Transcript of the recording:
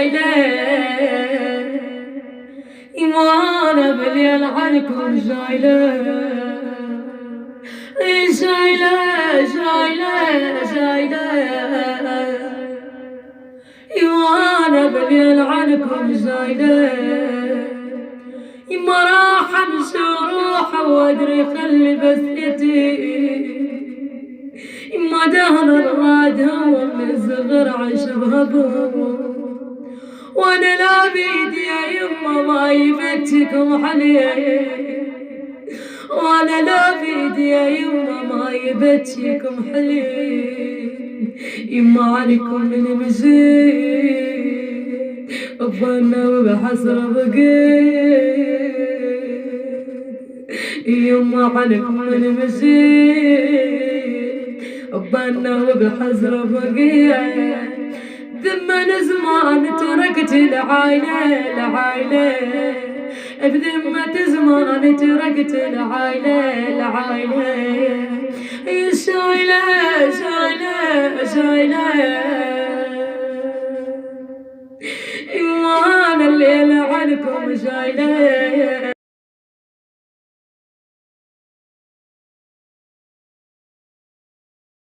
شايلة وانا بالليل عنكم شايلة شايلة شايلة شايلة وانا بالليل عنكم شايلة ما راح امشي وروح وادري خلي بسيتي ما دهن الراد هو من صغر عشبها وانا لا بيدي يا يما ما يبتكم حلي وانا لا بيدي يا يما ما يبتكم حلي يما عليكم من مزيد ظنا وبحسرة بقيت يما عليكم من مزيد ظنا وبحسرة بقيت ذمن زمان تركت العايلة بذمة زمان تركت العايلة شايلة وانا الليل عنكم شايلة